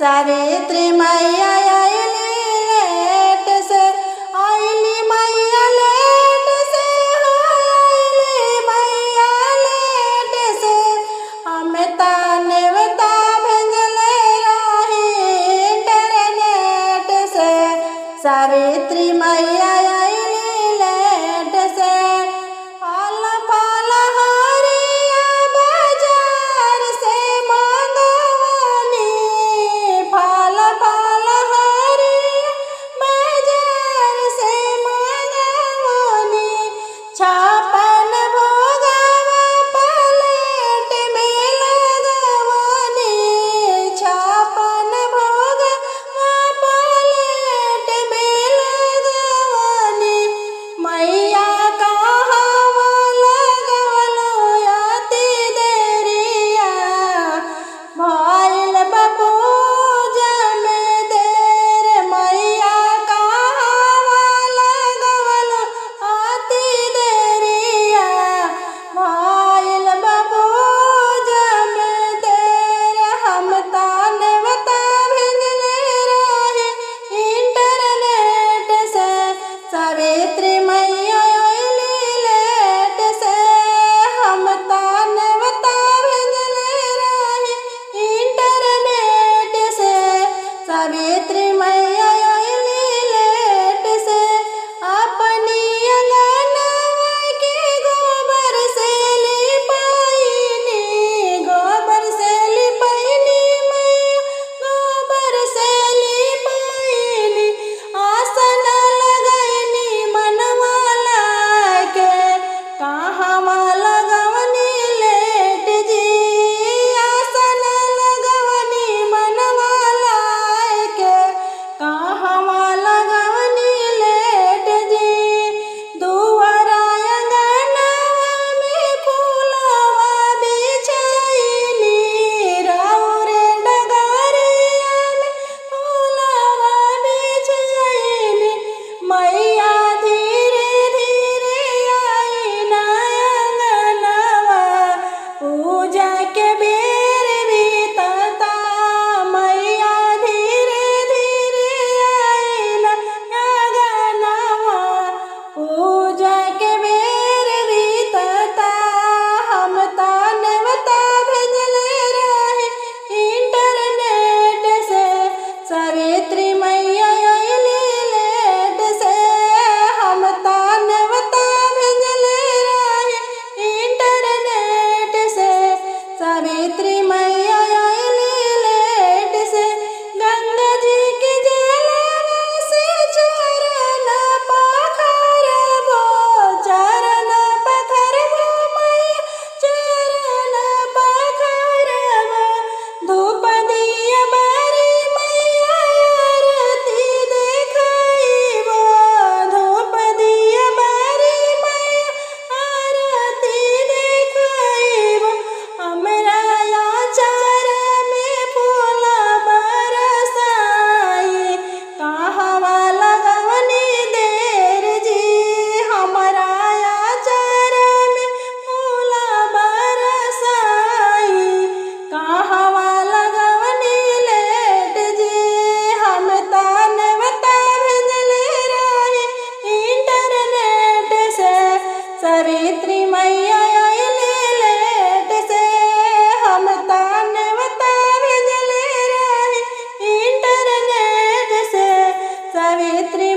सावित्री मैया आइली लेट से, आइली मैया लेट से, आइली मैया लेट से। हमें नेवता भेजले रही इंटरनेट से, सावित्री मैया आइली लेट से। फल फल हरिया बाजार से मंगवनी, फल फल हरिया बाजार से मंगवनी। छापन भोगवा पलेट में लगवनी, छापन भोगवा पलेट में लगवनी। मैया कहवा लगवलो अति देरिया, भइल बा पूजा में देर। मैया कहवा लगवलो अति देरिया, भइल बा पूजा में देर। हम नेवता भेजले रही इंटरनेट से, सावित्री मैया आइली लेट से। हम नेवता भेजले रही इंटरनेट से, सावित्री मैया आइली लेट से। अपनी अंगनवा के गोबर से लिपाइनी, गोबर से लिपाइनी मैया, गोबर से लिपाइनी। आसन लगैनी मनवा लाके, कहवा लगवनी लेट जी। आसन लगवनी मनवा लाके, कहवा लगवनी लेट जी। दुआरा अंगनवा में फूलवा बिछाइनी, रौरे डगरिया में फूलवा बिछाइनी। मैया धीरे धीरे आई ना अंगनवा, पूजा के बेर बीतता। मैया धीरे धीरे आई ना अंगनवा, पूजा के बेर बीतता। हम नेवता भेजले रही इंटरनेट से, सावित्री मैया आइली लेट से। हम नेवता भेजले रही इंटरनेट से, सावित्री मैया आइली लेट से। गंगा जी के जलवा से चरण पखरबो, चरण पखरबो मैया, चरण पखरबो। धूप दिया बारी मैया आरती देखाइबो, धूप दिया बारी मैया आरती देखाइबो। हमरा आचार में फूल बरसाई, कहवा लगवनी देर जी। हमरा आचार में फूल बरसाई, कहवा लगवनी लेट जी। हम नेवता भेजले रही इंटरनेट से, सावित्री मैया आइली लेट से। हम नेवता भेजले रही इंटरनेट से, सावित्री